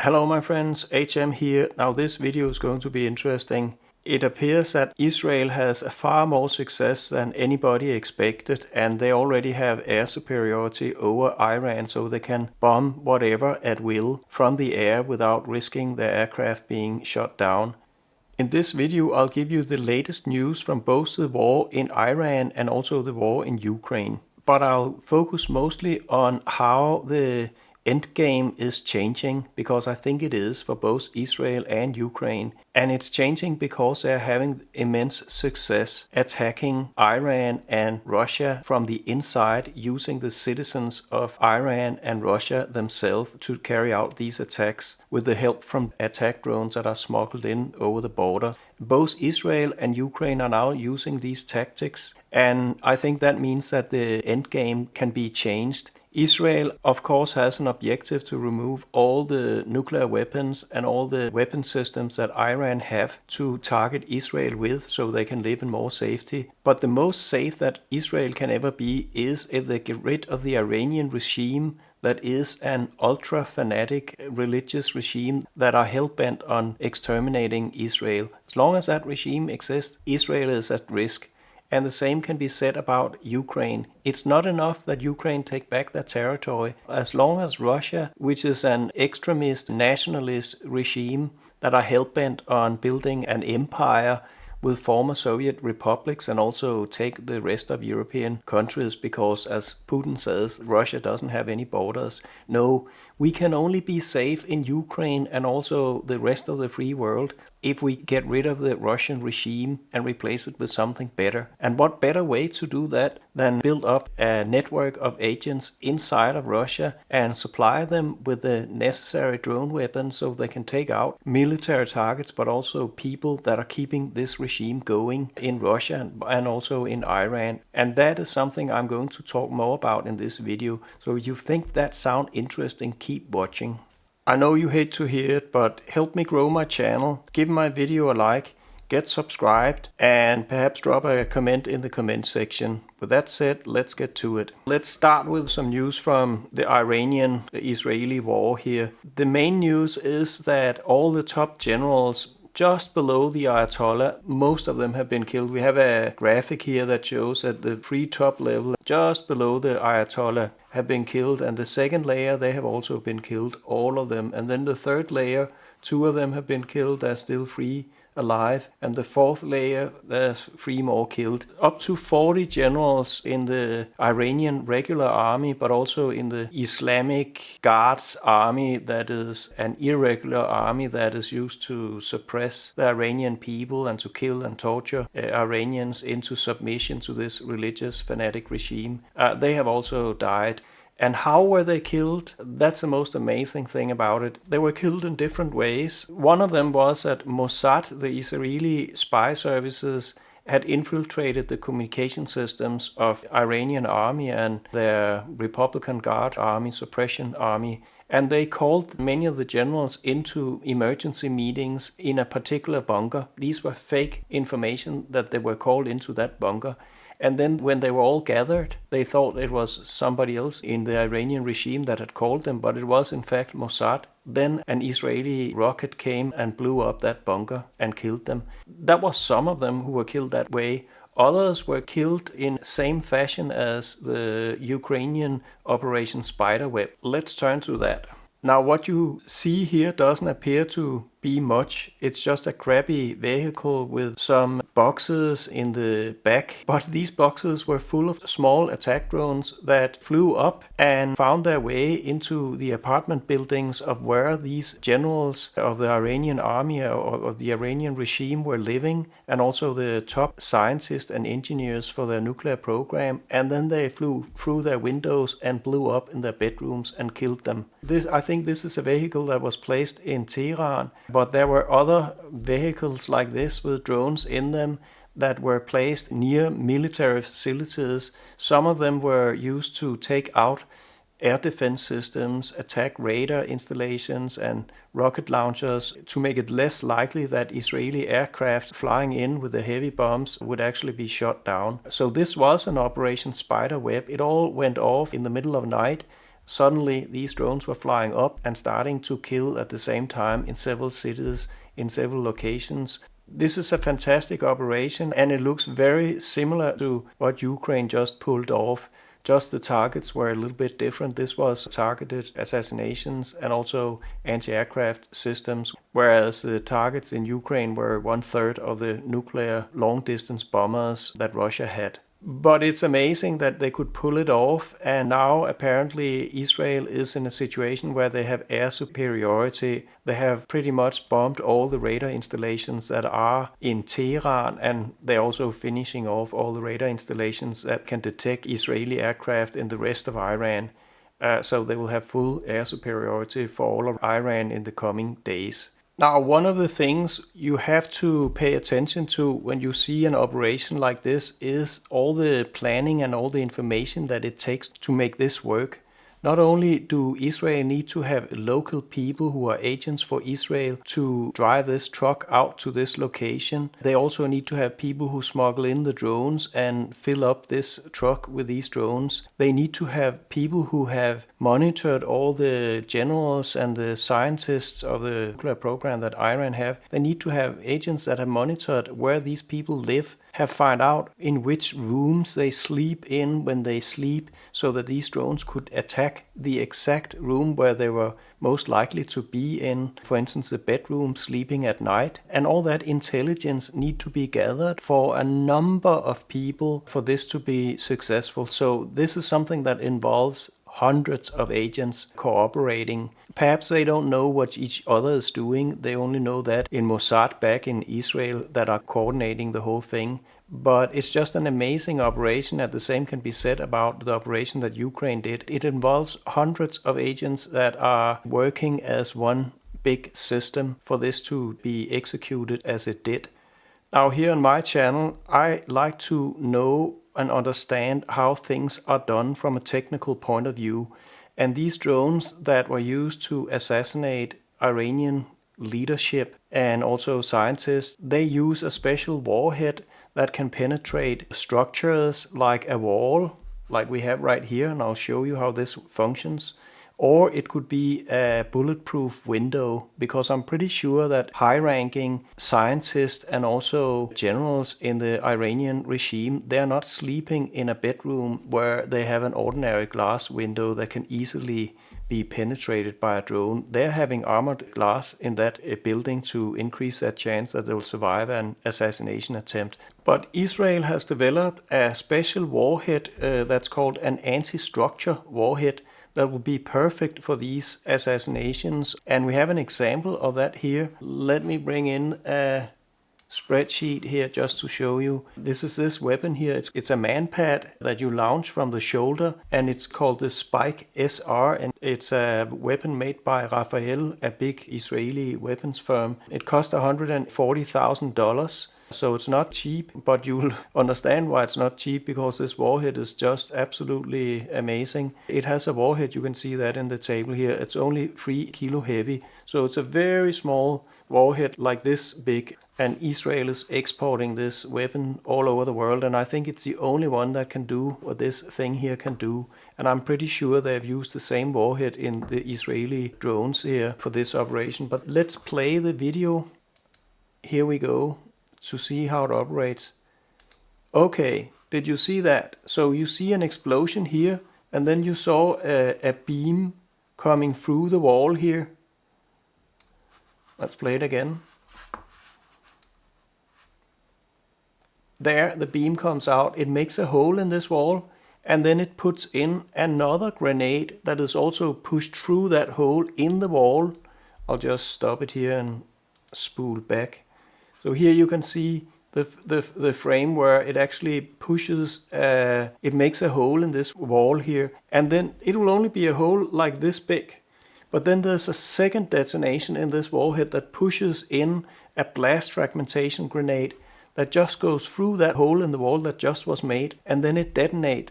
Hello my friends, HM here. Now this video is going to be interesting. It appears that Israel has a far more success than anybody expected, and they already have air superiority over Iran, so they can bomb whatever at will from the air without risking their aircraft being shot down. In this video I'll give you the latest news from both the war in Iran and also the war in Ukraine. But I'll focus mostly on how the endgame is changing, because I think it is for both Israel and Ukraine. And it's changing because they're having immense success attacking Iran and Russia from the inside, using the citizens of Iran and Russia themselves to carry out these attacks with the help from attack drones that are smuggled in over the border. Both Israel and Ukraine are now using these tactics, and I think that means that the endgame can be changed. Israel, of course, has an objective to remove all the nuclear weapons and all the weapon systems that Iran have to target Israel with, so they can live in more safety. But the most safe that Israel can ever be is if they get rid of the Iranian regime, that is an ultra-fanatic religious regime that are hell-bent on exterminating Israel. As long as that regime exists, Israel is at risk. And the same can be said about Ukraine. It's not enough that Ukraine take back their territory. As long as Russia, which is an extremist nationalist regime that are hell-bent on building an empire with former Soviet republics and also take the rest of European countries, because as Putin says, Russia doesn't have any borders. No, we can only be safe in Ukraine and also the rest of the free world if we get rid of the Russian regime and replace it with something better. And what better way to do that than build up a network of agents inside of Russia and supply them with the necessary drone weapons so they can take out military targets, but also people that are keeping this regime going in Russia and also in Iran. And that is something I'm going to talk more about in this video. So if you think that sounds interesting, keep watching. I know you hate to hear it, but help me grow my channel. Give my video a like, get subscribed, and perhaps drop a comment in the comment section. With that said, let's get to it. Let's start with some news from the Iranian-Israeli war here. The main news is that all the top generals just below the Ayatollah, most of them have been killed. We have a graphic here that shows that the three top level just below the Ayatollah have been killed, and the second layer, they have also been killed, all of them. And then the third layer, 2 of them have been killed, they're still 3 alive, and the 4th layer, there's 3 more killed. Up to 40 generals in the Iranian regular army, but also in the Islamic Guards army, that is an irregular army that is used to suppress the Iranian people and to kill and torture Iranians into submission to this religious fanatic regime. They have also died. And how were they killed? That's the most amazing thing about it. They were killed in different ways. One of them was that Mossad, the Israeli spy services, had infiltrated the communication systems of Iranian army and their Republican Guard army, suppression army. And they called many of the generals into emergency meetings in a particular bunker. These were fake information that they were called into that bunker. And then when they were all gathered, they thought it was somebody else in the Iranian regime that had called them, but it was in fact Mossad. Then an Israeli rocket came and blew up that bunker and killed them. That was some of them who were killed that way. Others were killed in same fashion as the Ukrainian Operation Spiderweb. Let's turn to that. Now what you see here doesn't appear to be much. It's just a crappy vehicle with some boxes in the back. But these boxes were full of small attack drones that flew up and found their way into the apartment buildings of where these generals of the Iranian army or of the Iranian regime were living, and also the top scientists and engineers for their nuclear program. And then they flew through their windows and blew up in their bedrooms and killed them. I think this is a vehicle that was placed in Tehran, but there were other vehicles like this with drones in them that were placed near military facilities. Some of them were used to take out air defense systems, attack radar installations and rocket launchers to make it less likely that Israeli aircraft flying in with the heavy bombs would actually be shot down. So this was an Operation Spiderweb. It all went off in the middle of night. Suddenly, these drones were flying up and starting to kill at the same time in several cities, in several locations. This is a fantastic operation, and it looks very similar to what Ukraine just pulled off. Just the targets were a little bit different. This was targeted assassinations and also anti-aircraft systems, whereas the targets in Ukraine were 1/3 of the nuclear long-distance bombers that Russia had. But it's amazing that they could pull it off, and now apparently Israel is in a situation where they have air superiority. They have pretty much bombed all the radar installations that are in Tehran, and they're also finishing off all the radar installations that can detect Israeli aircraft in the rest of Iran. So they will have full air superiority for all of Iran in the coming days. Now, one of the things you have to pay attention to when you see an operation like this is all the planning and all the information that it takes to make this work. Not only do Israel need to have local people who are agents for Israel to drive this truck out to this location, they also need to have people who smuggle in the drones and fill up this truck with these drones. They need to have people who have monitored all the generals and the scientists of the nuclear program that Iran have. They need to have agents that have monitored where these people live, have found out in which rooms they sleep in when they sleep, so that these drones could attack the exact room where they were most likely to be in, for instance the bedroom, sleeping at night. And all that intelligence need to be gathered for a number of people for this to be successful. So this is something that involves hundreds of agents cooperating. Perhaps they don't know what each other is doing. They only know that in Mossad back in Israel that are coordinating the whole thing. But it's just an amazing operation, and the same can be said about the operation that Ukraine did. It involves hundreds of agents that are working as one big system for this to be executed as it did. Now here on my channel, I like to know and understand how things are done from a technical point of view. And these drones that were used to assassinate Iranian leadership and also scientists, they use a special warhead that can penetrate structures like a wall, like we have right here, and I'll show you how this functions. Or it could be a bulletproof window, because I'm pretty sure that high-ranking scientists and also generals in the Iranian regime, they're not sleeping in a bedroom where they have an ordinary glass window that can easily be penetrated by a drone. They're having armored glass in that building to increase their chance that they'll survive an assassination attempt. But Israel has developed a special warhead that's called an anti-structure warhead that will be perfect for these assassinations. And we have an example of that here. Let me bring in a spreadsheet here just to show you. This is this weapon here. It's a man-pad that you launch from the shoulder, and it's called the Spike SR, and it's a weapon made by Rafael, a big Israeli weapons firm. It cost $140,000. So it's not cheap, but you'll understand why it's not cheap, because this warhead is just absolutely amazing. It has a warhead, you can see that in the table here. It's only 3 kilo heavy, so it's a very small warhead, like this big. And Israel is exporting this weapon all over the world, and I think it's the only one that can do what this thing here can do. And I'm pretty sure they've used the same warhead in the Israeli drones here for this operation. But let's play the video. Here we go, to see how it operates. Okay, did you see that? So you see an explosion here, and then you saw a beam coming through the wall here. Let's play it again. There, the beam comes out. It makes a hole in this wall, and then it puts in another grenade that is also pushed through that hole in the wall. I'll just stop it here and spool back. So here you can see the frame where it actually pushes, it makes a hole in this wall here, and then it will only be a hole like this big. But then there's a second detonation in this warhead that pushes in a blast fragmentation grenade that just goes through that hole in the wall that just was made, and then it detonates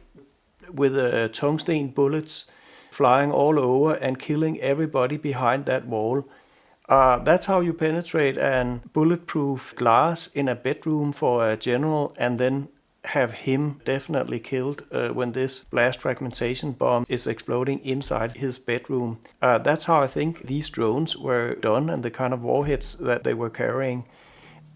with tungsten bullets flying all over and killing everybody behind that wall. That's how you penetrate a bulletproof glass in a bedroom for a general, and then have him definitely killed when this blast fragmentation bomb is exploding inside his bedroom. That's how I think these drones were done and the kind of warheads that they were carrying.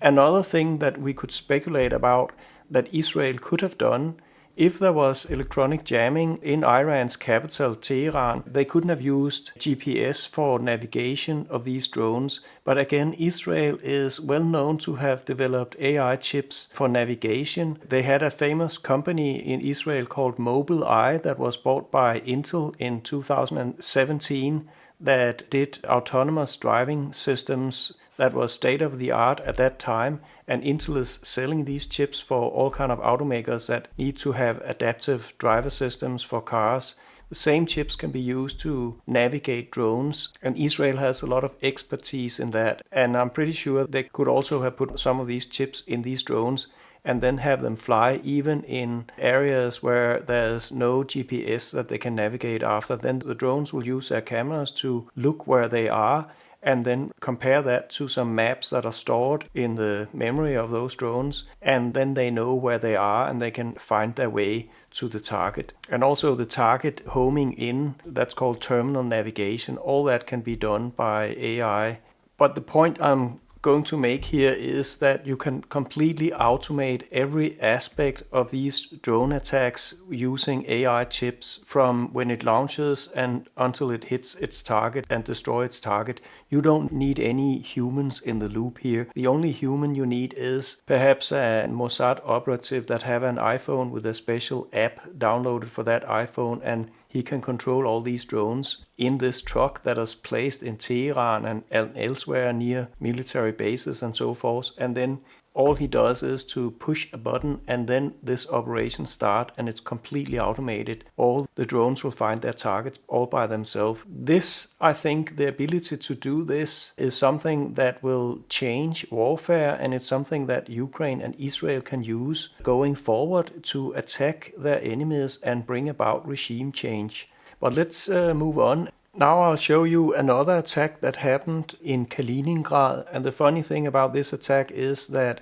Another thing that we could speculate about that Israel could have done, if there was electronic jamming in Iran's capital, Tehran, they couldn't have used GPS for navigation of these drones. But again, Israel is well known to have developed AI chips for navigation. They had a famous company in Israel called Mobileye that was bought by Intel in 2017 that did autonomous driving systems that was state of the art at that time, and Intel is selling these chips for all kind of automakers that need to have adaptive driver systems for cars. The same chips can be used to navigate drones, and Israel has a lot of expertise in that, and I'm pretty sure they could also have put some of these chips in these drones and then have them fly even in areas where there's no GPS that they can navigate after. Then the drones will use their cameras to look where they are and then compare that to some maps that are stored in the memory of those drones, and then they know where they are and they can find their way to the target. And also the target homing in, that's called terminal navigation, all that can be done by AI. But the point I'm going to make here is that you can completely automate every aspect of these drone attacks using AI chips from when it launches and until it hits its target and destroys its target. You don't need any humans in the loop here. The only human you need is perhaps a Mossad operative that have an iPhone with a special app downloaded for that iPhone, and he can control all these drones in this truck that is placed in Tehran and elsewhere near military bases and so forth. And then all he does is to push a button and then this operation starts, and it's completely automated. All the drones will find their targets all by themselves. This, I think, the ability to do this is something that will change warfare, and it's something that Ukraine and Israel can use going forward to attack their enemies and bring about regime change. But let's move on. Now I'll show you another attack that happened in Kaliningrad, and the funny thing about this attack is that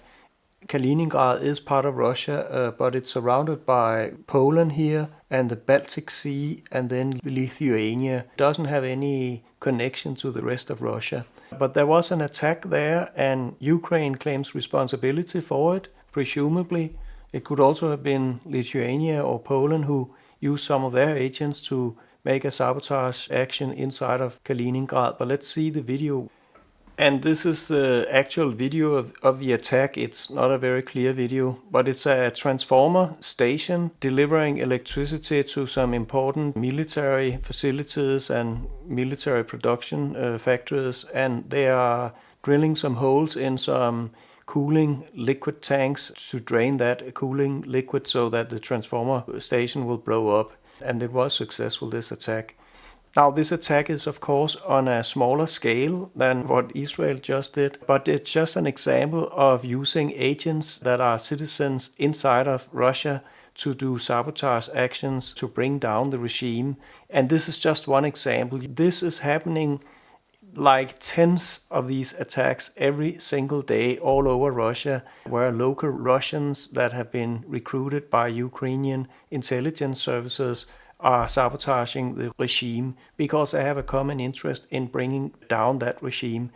Kaliningrad is part of Russia, but it's surrounded by Poland here and the Baltic Sea and then Lithuania. It doesn't have any connection to the rest of Russia. But there was an attack there and Ukraine claims responsibility for it, presumably. It could also have been Lithuania or Poland who used some of their agents to make a sabotage action inside of Kaliningrad. But let's see the video. And this is the actual video of the attack. It's not a very clear video, but it's a transformer station delivering electricity to some important military facilities and military production factories. And they are drilling some holes in some cooling liquid tanks to drain that cooling liquid so that the transformer station will blow up. And it was successful, this attack. Now, this attack is, of course, on a smaller scale than what Israel just did, but it's just an example of using agents that are citizens inside of Russia to do sabotage actions to bring down the regime. And this is just one example. This is happening like tens of these attacks every single day all over Russia, where local Russians that have been recruited by Ukrainian intelligence services are sabotaging the regime because they have a common interest in bringing down that regime.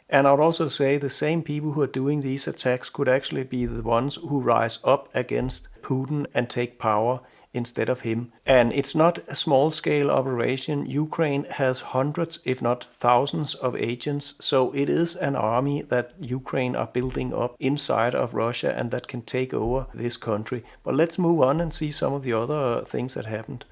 And I would also say the same people who are doing these attacks could actually be the ones who rise up against Putin and take power instead of him. And it's not a small-scale operation. Ukraine has hundreds, if not thousands, of agents. So it is an army that Ukraine are building up inside of Russia and that can take over this country. But let's move on and see some of the other things that happened.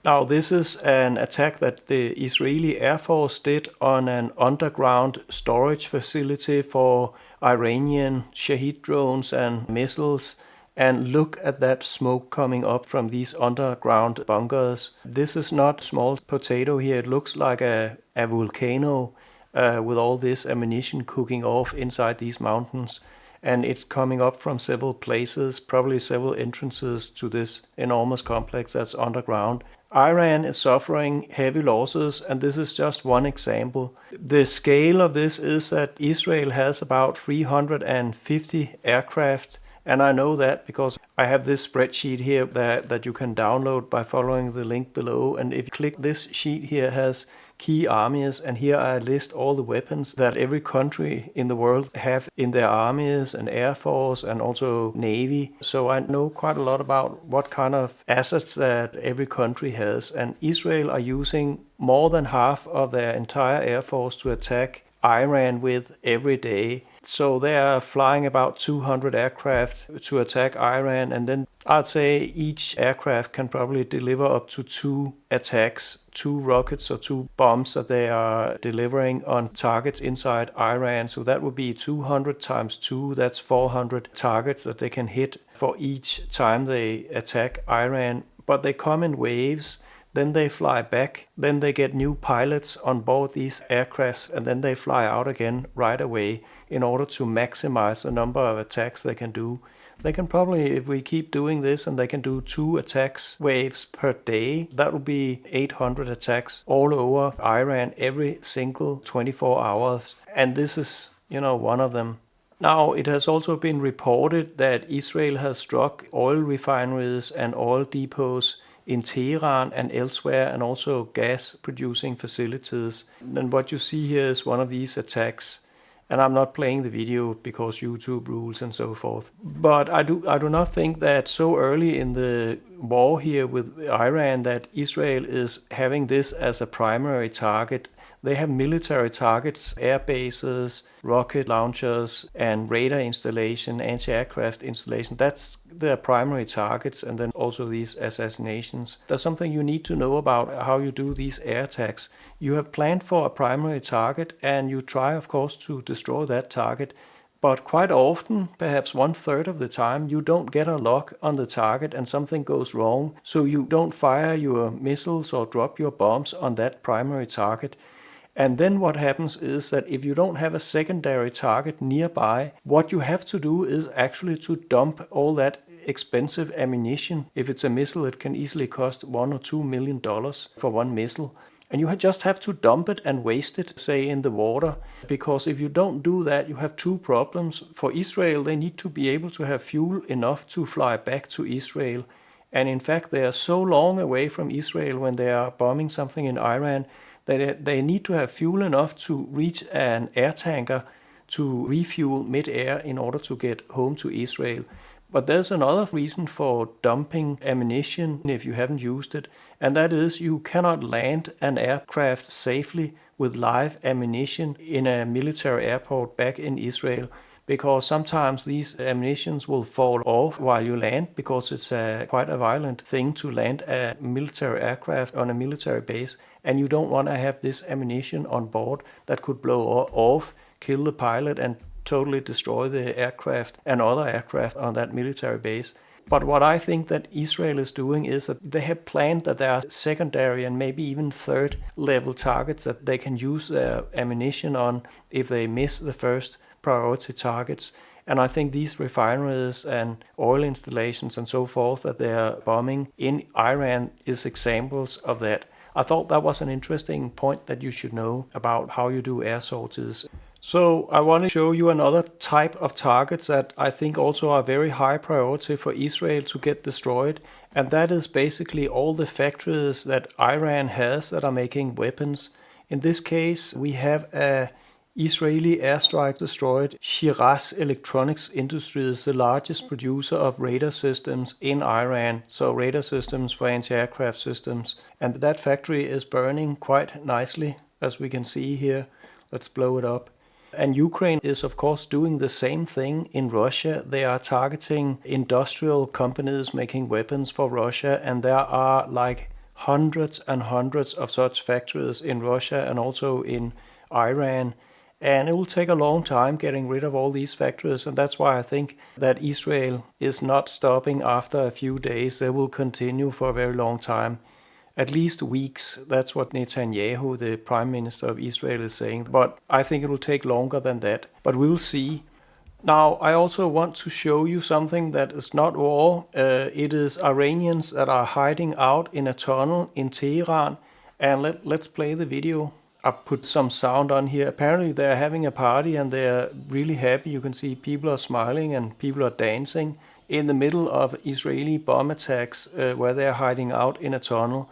Now, this is an attack that the Israeli Air Force did on an underground storage facility for Iranian Shahed drones and missiles. And look at that smoke coming up from these underground bunkers. This is not small potato here. It looks like a volcano with all this ammunition cooking off inside these mountains. And it's coming up from several places, probably several entrances to this enormous complex that's underground. Iran is suffering heavy losses, and this is just one example. The scale of this is that Israel has about 350 aircraft, and I know that because I have this spreadsheet here that you can download by following the link below. And if you click this sheet here, has key armies, and here I list all the weapons that every country in the world have in their armies and air force and also navy. So I know quite a lot about what kind of assets that every country has. And Israel are using more than half of their entire air force to attack Iran with every day. So they are flying about 200 aircraft to attack Iran, and then I'd say each aircraft can probably deliver up to 2 attacks, 2 rockets or 2 bombs that they are delivering on targets inside Iran. So that would be 200 times 2, that's 400 targets that they can hit for each time they attack Iran. But they come in waves. Then they fly back, then they get new pilots on board these aircrafts, and then they fly out again right away in order to maximize the number of attacks they can do. They can probably, if we keep doing this, and they can do 2 attacks waves per day, that will be 800 attacks all over Iran every single 24 hours. And this is, one of them. Now, it has also been reported that Israel has struck oil refineries and oil depots in Tehran and elsewhere, and also gas-producing facilities. And what you see here is one of these attacks. And I'm not playing the video because YouTube rules and so forth. But I do not think that so early in the war here with Iran that Israel is having this as a primary target. They have military targets, air bases, rocket launchers, and radar installation, anti-aircraft installation. That's their primary targets, and then also these assassinations. There's something you need to know about how you do these air attacks. You have planned for a primary target, and you try, of course, to destroy that target. But quite often, perhaps 1/3 of the time, you don't get a lock on the target and something goes wrong. So you don't fire your missiles or drop your bombs on that primary target. And then what happens is that if you don't have a secondary target nearby, what you have to do is actually to dump all that expensive ammunition. If it's a missile, it can easily cost $1 or $2 million for one missile. And you just have to dump it and waste it, say, in the water. Because if you don't do that, you have 2 problems. For Israel, they need to be able to have fuel enough to fly back to Israel. And in fact, they are so long away from Israel when they are bombing something in Iran that they need to have fuel enough to reach an air tanker to refuel mid-air in order to get home to Israel. But there's another reason for dumping ammunition if you haven't used it, and that is you cannot land an aircraft safely with live ammunition in a military airport back in Israel, because sometimes these ammunitions will fall off while you land, because it's quite a violent thing to land a military aircraft on a military base, and you don't want to have this ammunition on board that could blow off, kill the pilot, and totally destroy the aircraft and other aircraft on that military base. But what I think that Israel is doing is that they have planned that there are secondary and maybe even third level targets that they can use their ammunition on if they miss the first priority targets. And I think these refineries and oil installations and so forth that they are bombing in Iran is examples of that. I thought that was an interesting point that you should know about how you do air sorties. So I want to show you another type of targets that I think also are very high priority for Israel to get destroyed. And that is basically all the factories that Iran has that are making weapons. In this case, we have a Israeli airstrike destroyed Shiraz Electronics Industries, the largest producer of radar systems in Iran. So radar systems for anti-aircraft systems. And that factory is burning quite nicely, as we can see here. Let's blow it up. And Ukraine is, of course, doing the same thing in Russia. They are targeting industrial companies making weapons for Russia, and there are like hundreds and hundreds of such factories in Russia and also in Iran. And it will take a long time getting rid of all these factories, and that's why I think that Israel is not stopping after a few days. They will continue for a very long time. At least weeks. That's what Netanyahu, the Prime Minister of Israel, is saying. But I think it will take longer than that. But we'll see. Now, I also want to show you something that is not war. It is Iranians that are hiding out in a tunnel in Tehran. And let's play the video. I put some sound on here. Apparently they're having a party and they're really happy. You can see people are smiling and people are dancing. in the middle of Israeli bomb attacks where they're hiding out in a tunnel.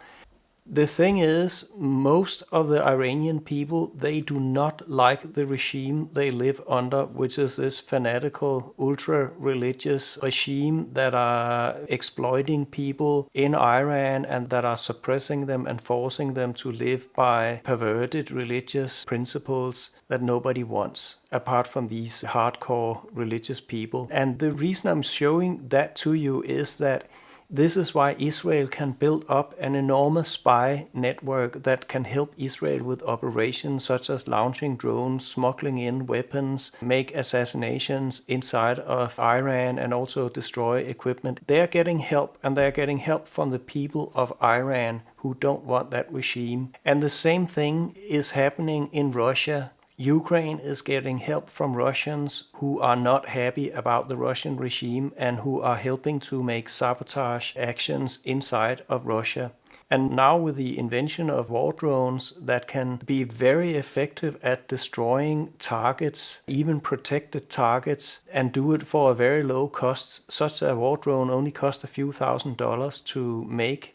The thing is, most of the Iranian people, they do not like the regime they live under, which is this fanatical, ultra-religious regime that are exploiting people in Iran and that are suppressing them and forcing them to live by perverted religious principles that nobody wants, apart from these hardcore religious people. And the reason I'm showing that to you is that this is why Israel can build up an enormous spy network that can help Israel with operations such as launching drones, smuggling in weapons, make assassinations inside of Iran, and also destroy equipment. They're getting help, and they're getting help from the people of Iran who don't want that regime. And the same thing is happening in Russia. Ukraine is getting help from Russians who are not happy about the Russian regime and who are helping to make sabotage actions inside of Russia. And now with the invention of war drones that can be very effective at destroying targets, even protected targets, and do it for a very low cost. Such a war drone only costs a few $1,000s to make.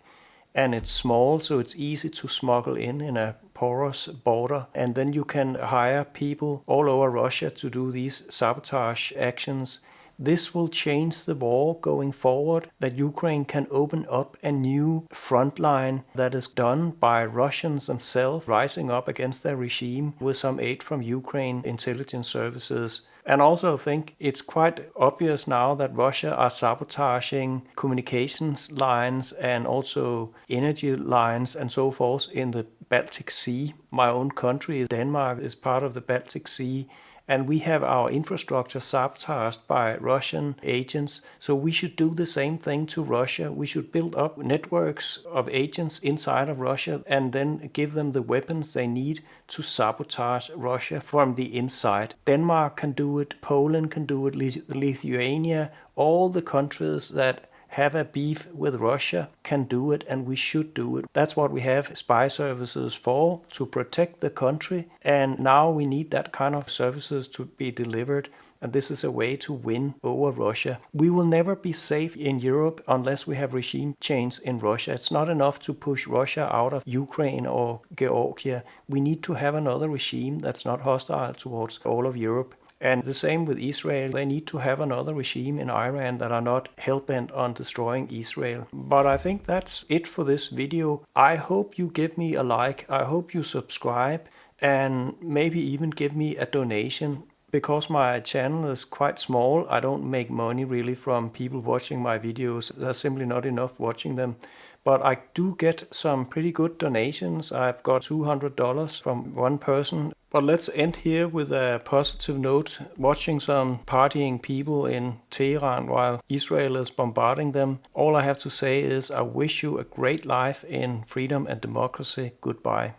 And it's small, so it's easy to smuggle in a porous border. And then you can hire people all over Russia to do these sabotage actions. This will change the war going forward, that Ukraine can open up a new front line that is done by Russians themselves rising up against their regime with some aid from Ukraine intelligence services. And also I think it's quite obvious now that Russia are sabotaging communications lines and also energy lines and so forth in the Baltic Sea. My own country, Denmark, is part of the Baltic Sea. And we have our infrastructure sabotaged by Russian agents. So we should do the same thing to Russia. We should build up networks of agents inside of Russia and then give them the weapons they need to sabotage Russia from the inside. Denmark can do it, Poland can do it, Lithuania, all the countries that have a beef with Russia can do it, and we should do it. That's what we have spy services for, to protect the country. And now we need that kind of services to be delivered. And this is a way to win over Russia. We will never be safe in Europe unless we have regime change in Russia. It's not enough to push Russia out of Ukraine or Georgia. We need to have another regime that's not hostile towards all of Europe. And the same with Israel. They need to have another regime in Iran that are not hell-bent on destroying Israel. But I think that's it for this video. I hope you give me a like. I hope you subscribe and maybe even give me a donation. Because my channel is quite small, I don't make money really from people watching my videos. There's simply not enough watching them. But I do get some pretty good donations. I've got $200 from one person. But let's end here with a positive note, watching some partying people in Tehran while Israel is bombarding them. All I have to say is I wish you a great life in freedom and democracy. Goodbye.